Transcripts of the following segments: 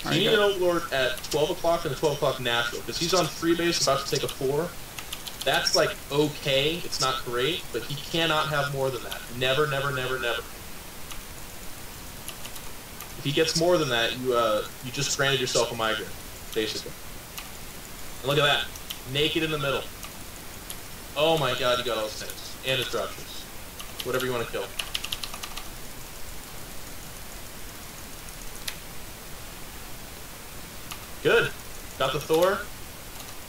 So you need an Overlord at 12 o'clock and a 12 o'clock natural, because he's on 3 base, about to take a 4. That's like okay, it's not great, but he cannot have more than that. Never, never, never, never. If he gets more than that, you just granted yourself a migrant, basically. And look at that, naked in the middle. Oh my god, you got all his tanks. And his dropships. Whatever you want to kill. Good. Got the Thor.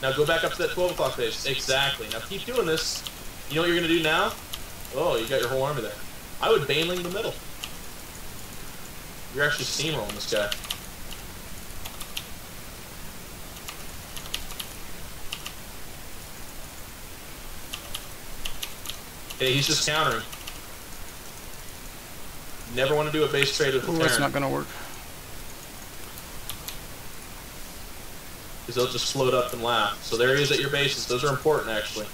Now go back up to that 12 o'clock base. Exactly. Now keep doing this. You know what you're going to do now? Oh, you got your whole army there. I would Baneling the middle. You're actually steamrolling this guy. Okay, he's just countering. Never want to do a base trade with the Terran. That's not going to work. Because they'll just float up and laugh. So there he is at your bases. Those are important, actually.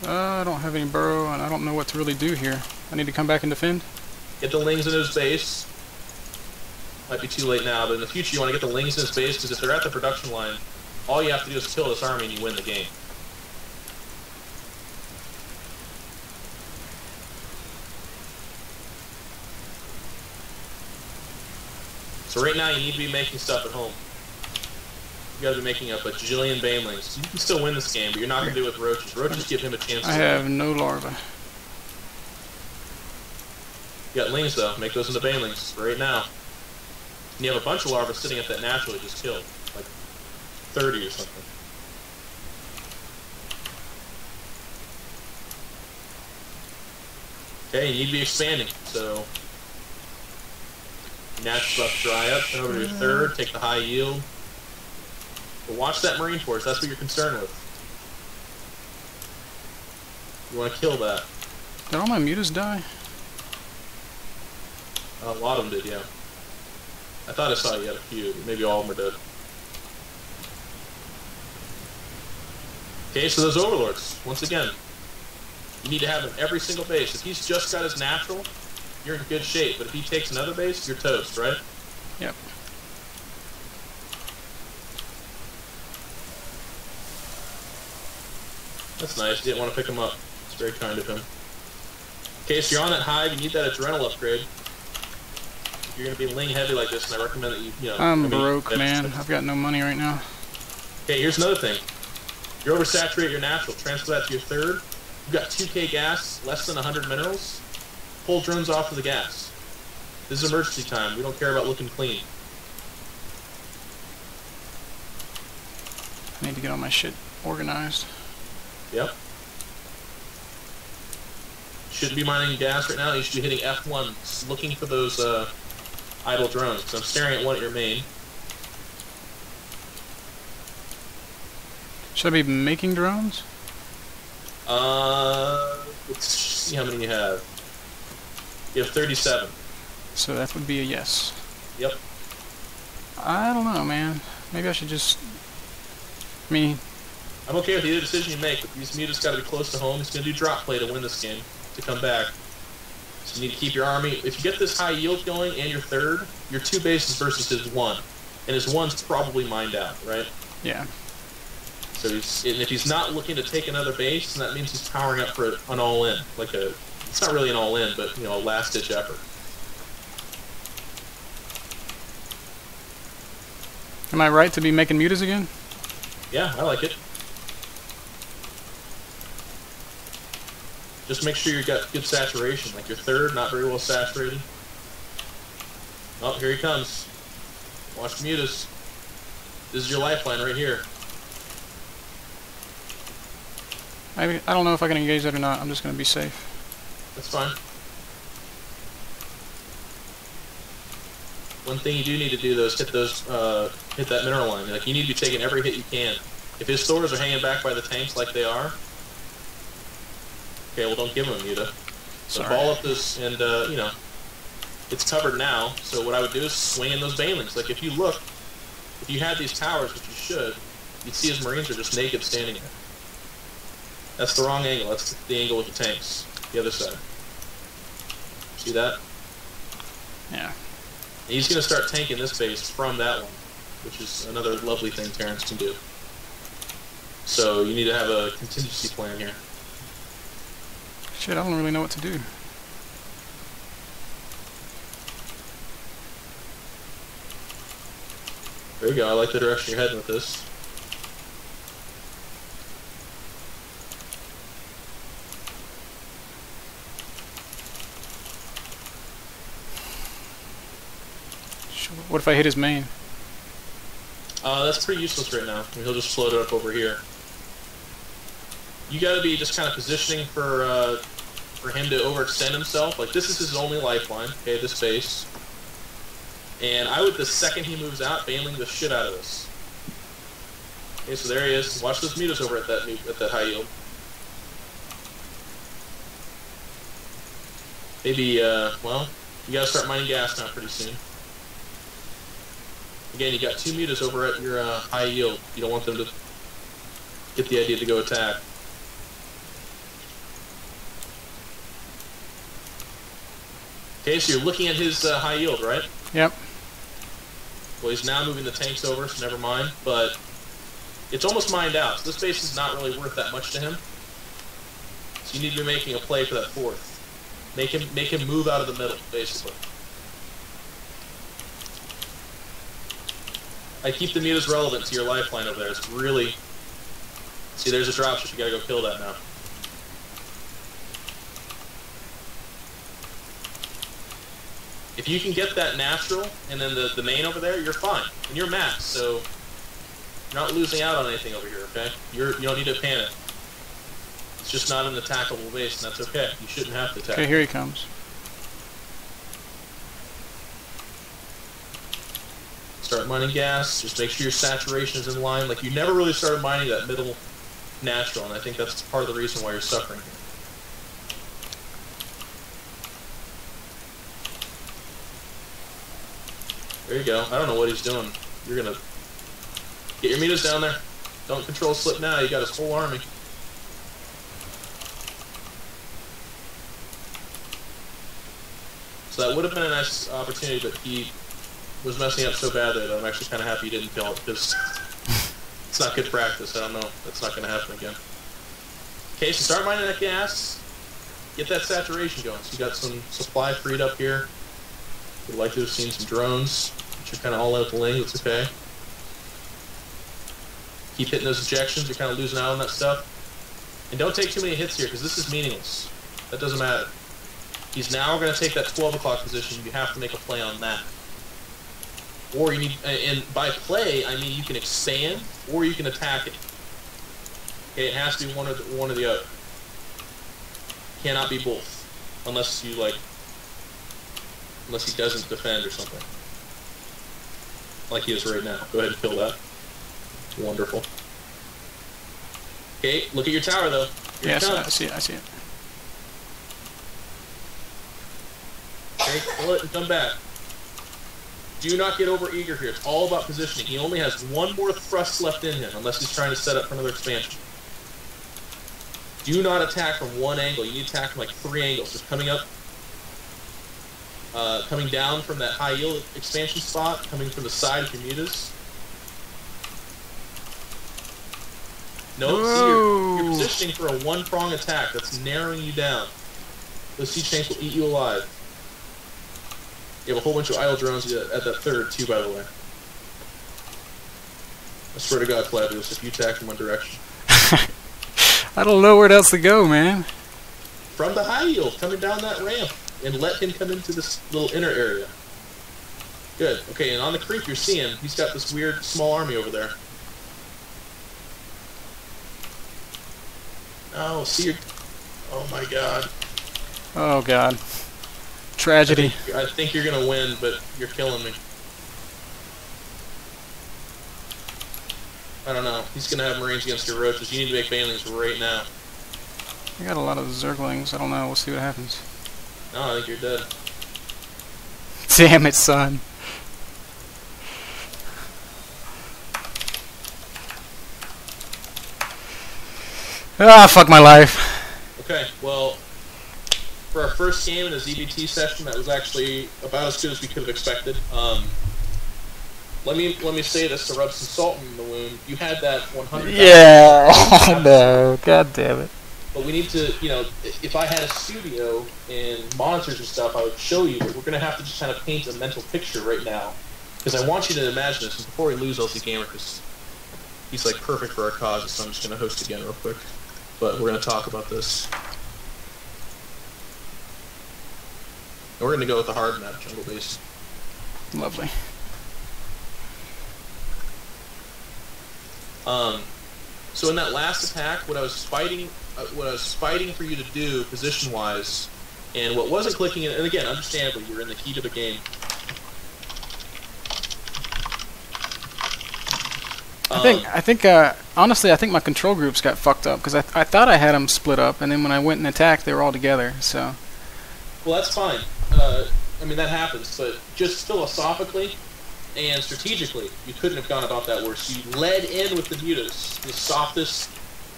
I don't have any burrow, and I don't know what to really do here. I need to come back and defend? Get the Lings in his base. Might be too late now, but in the future you want to get the Lings in his base, because if they're at the production line, all you have to do is kill this army and you win the game. So right now you need to be making stuff at home. You gotta be making up a bajillion Banelings. You can still win this game, but you're not gonna do it with Roaches. Roaches give him a chance to I have no larvae. You got Lings though, make those into Banelings right now. And you have a bunch of larvae sitting at that natural you just killed. Like 30 or something. Okay, you need to be expanding, so natural's about to dry up, turn over to your third, take the high yield. But watch that Marine Force, that's what you're concerned with. You want to kill that. Did all my mutas die? A lot of them did, yeah. I thought I saw you had a few, but maybe all of them are dead. Okay, so those Overlords, once again, you need to have them every single base. If he's just got his natural, you're in good shape, but if he takes another base, you're toast, right? Yep. That's nice. You didn't want to pick him up. It's very kind of him. Okay, so you're on that hive. You need that adrenal upgrade. If you're going to be Ling heavy like this, and I recommend that you know... I'm broke, man. I've got no money right now. Okay, here's another thing. You oversaturate your natural. Transfer that to your third. You've got 2k gas, less than 100 minerals. Pull drones off of the gas. This is emergency time. We don't care about looking clean. I need to get all my shit organized. Yep. Shouldn't be mining gas right now. You should be hitting F1, looking for those idle drones. So I'm staring at one at your main. Should I be making drones? Let's see how many you have. You have 37. So that would be a yes. Yep. I don't know, man. Maybe I should just... I mean... I'm okay with either decision you make, but these mutas got to be close to home. He's going to do drop play to win this game, to come back. So you need to keep your army... If you get this high yield going and your third, your 2 bases versus his 1. And his 1's probably mined out, right? Yeah. So and if he's not looking to take another base, then that means he's powering up for an all-in. Like a... It's not really an all-in, but, you know, a last-ditch effort. Am I right to be making mutas again? Yeah, I like it. Just make sure you got good saturation. Like your third, not very well saturated. Oh, here he comes. Watch the mutas. This is your lifeline right here. I don't know if I can engage that or not. I'm just going to be safe. That's fine. One thing you do need to do though is hit that mineral line. Like you need to be taking every hit you can. If his Thors are hanging back by the tanks like they are, okay, well don't give him a Muta. So ball up this, and you know, it's covered now. So what I would do is swing in those Banelings. Like if you look, if you had these towers, which you should, you'd see his Marines are just naked standing there. That's the wrong angle. That's the angle with the tanks. The other side. See that? Yeah. And he's going to start tanking this base from that one, which is another lovely thing Terrans can do. So you need to have a contingency plan here. Shit, I don't really know what to do. There you go, I like the direction you're heading with this. What if I hit his main? That's pretty useless right now. I mean, he'll just float it up over here. You gotta be just kind of positioning for him to overextend himself. Like, this is his only lifeline, okay, this base. And I would, the second he moves out, bailing the shit out of this. Okay, so there he is. Watch those mutas over at that high yield. Maybe, well, you gotta start mining gas now pretty soon. Again, you got 2 mutas over at your high yield. You don't want them to get the idea to go attack. Okay, so you're looking at his high yield, right? Yep. Well, he's now moving the tanks over, so never mind. But it's almost mined out, so this base is not really worth that much to him. So you need to be making a play for that 4th. Make him move out of the middle, basically. I keep the mutas relevant to your lifeline over there. It's really... See, there's a dropship. You gotta go kill that now. If you can get that natural, and then the main over there, you're fine. And you're max, so... You're not losing out on anything over here, okay? You don't need to panic. It's just not an attackable base, and that's okay. You shouldn't have to attack. Okay, here he comes. Start mining gas, just make sure your saturation is in line. Like, you never really started mining that middle natural, and I think that's part of the reason why you're suffering here. There you go. I don't know what he's doing. You're gonna... Get your mutas down there. Don't control slip now, you got his whole army. So that would have been a nice opportunity, but he was messing up so badly that I'm actually kind of happy he didn't kill it, because it's not good practice. I don't know. That's not going to happen again. Okay, so start mining that gas. Get that saturation going. So you got some supply freed up here. Would like to have seen some drones, which are kind of all out the Ling. That's okay. Keep hitting those ejections. You're kind of losing out on that stuff. And don't take too many hits here, because this is meaningless. That doesn't matter. He's now going to take that 12 o'clock position. You have to make a play on that. Or you need, and by play, I mean you can expand, or you can attack it. Okay, it has to be one or the other. Cannot be both, unless you unless he doesn't defend or something, like he is right now. Go ahead and kill that. Wonderful. Okay, look at your tower though. Here yes, I see it. I see it. Okay, pull it and come back. Do not get over eager here. It's all about positioning. He only has one more thrust left in him, unless he's trying to set up for another expansion. Do not attack from one angle. You need to attack from like 3 angles. Just coming up, coming down from that high yield expansion spot, coming from the side of your mutas. No, see, you're positioning for a 1-prong attack. That's narrowing you down. Those siege tanks will eat you alive. You have a whole bunch of idle drones at that 3rd, too, by the way. I swear to God, Flavius, if you attack from one direction. I don't know where else to go, man. From the high yield, coming down that ramp, and let him come into this little inner area. Good. Okay, and on the creep you're seeing, he's got this weird small army over there. Oh, see your... Oh my God. Oh God. Tragedy. I think you're gonna win, but you're killing me. I don't know. He's gonna have Marines against your roaches. You need to make banelings right now. I got a lot of Zerglings. I don't know. We'll see what happens. No, I think you're dead. Damn it, son. Ah, fuck my life. Okay, well, for our first game in a ZvT session, that was actually about as good as we could have expected. Let me say this to rub some salt in the wound. You had that 100. Yeah. Oh no! God damn it. But we need to, you know, if I had a studio and monitors and stuff, I would show you. But we're going to have to just kind of paint a mental picture right now, because I want you to imagine this. And before we lose LC Gamer, because he's like perfect for our cause, so I'm just going to host again real quick. But we're going to talk about this. And we're going to go with the hard map, jungle base. Lovely. So in that last attack, what I was fighting for you to do position-wise, and what wasn't clicking in, and again, understandably, you're in the heat of a game. I think, honestly, I think my control groups got fucked up, because I thought I had them split up, and then when I went and attacked, they were all together, so... Well, that's fine. I mean, that happens, but just philosophically and strategically, you couldn't have gone about that worse. You led in with the Mutas, the softest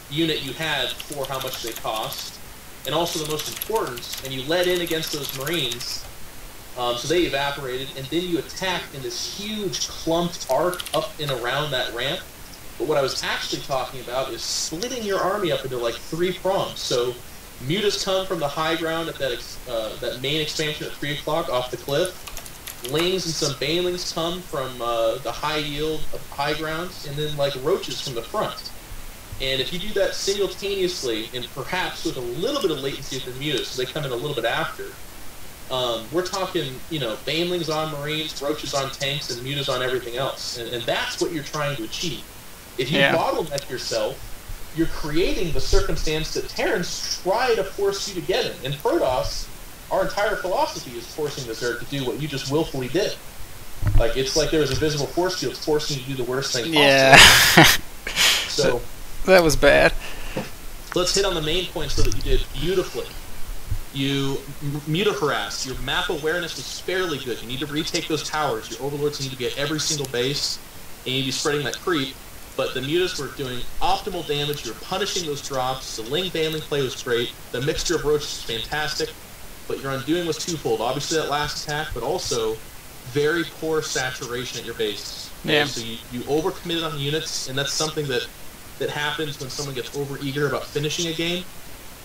unit you had for how much they cost, and also the most important, and you led in against those Marines, so they evaporated, and then you attacked in this huge clumped arc up and around that ramp. But what I was actually talking about is splitting your army up into like 3 prongs. So Mutas come from the high ground at that main expansion at 3 o'clock off the cliff. Lings and some banelings come from the high yield of high grounds, and then like roaches from the front. And if you do that simultaneously, and perhaps with a little bit of latency with the Mutas, so they come in a little bit after, we're talking, you know, banelings on Marines, roaches on tanks, and Mutas on everything else. And that's what you're trying to achieve. If you bottleneck yourself, you're creating the circumstance that Terrans try to force you to get in. And Protoss, our entire philosophy is forcing the Zerg to do what you just willfully did. Like, it's like there was a visible force field forcing you to do the worst thing possible. Yeah. So that was bad. Let's hit on the main points that you did beautifully. You Muta harassed. Your map awareness was fairly good. You need to retake those towers. Your overlords need to get every single base, and you need to be spreading that creep. But the Mutas were doing optimal damage. You were punishing those drops. The Ling Banling play was great. The mixture of roaches was fantastic. But your undoing was twofold. Obviously that last attack, but also very poor saturation at your bases. Yeah. So you overcommitted on units, and that's something that happens when someone gets overeager about finishing a game.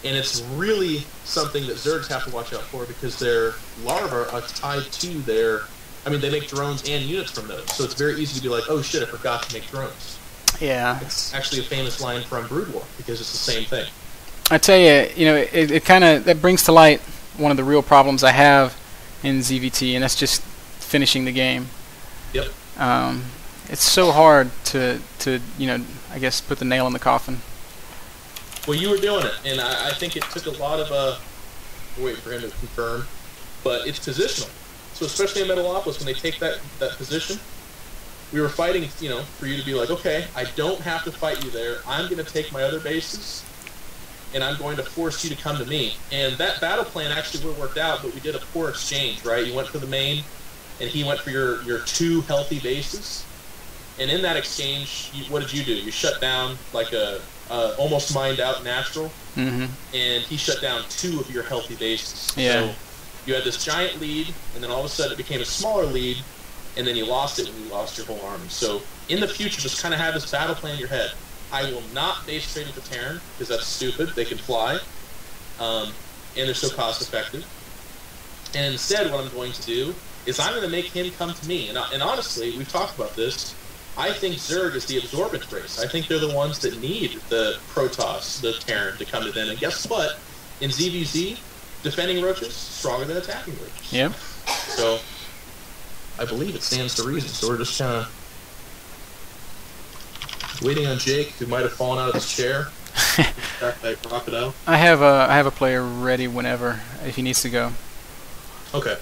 And it's really something that Zergs have to watch out for, because their larvae are tied to their... I mean, they make drones and units from those. So it's very easy to be like, oh shit, I forgot to make drones. Yeah. It's actually a famous line from Brood War, because it's the same thing. I tell you, you know, it kind of... That brings to light one of the real problems I have in ZvT, and that's just finishing the game. Yep. It's so hard to you know, I guess put the nail in the coffin. Well, you were doing it, and I think it took a lot of wait for him to confirm, but it's positional. So especially in Metalopolis, when they take that position, we were fighting, you know, for you to be like, okay, I don't have to fight you there. I'm going to take my other bases, and I'm going to force you to come to me. And that battle plan actually would have worked out, but we did a poor exchange, right? You went for the main, and he went for your 2 healthy bases. And in that exchange, what did you do? You shut down like a almost mined out natural, and he shut down 2 of your healthy bases. Yeah. So you had this giant lead, and then all of a sudden it became a smaller lead, and then you lost it when you lost your whole army. So in the future, just kind of have this battle plan in your head. I will not base trade with the Terran, because that's stupid. They can fly, and they're so cost effective. And instead, what I'm going to do is I'm going to make him come to me. And honestly, we've talked about this. I think Zerg is the absorbent race. I think they're the ones that need the Protoss, the Terran, to come to them. And guess what? In ZvZ, defending roaches stronger than attacking roaches. Yep. So I believe it stands to reason. So we're just kind of waiting on Jake, who might have fallen out of his chair. That crocodile. I have a player ready whenever if he needs to go. Okay.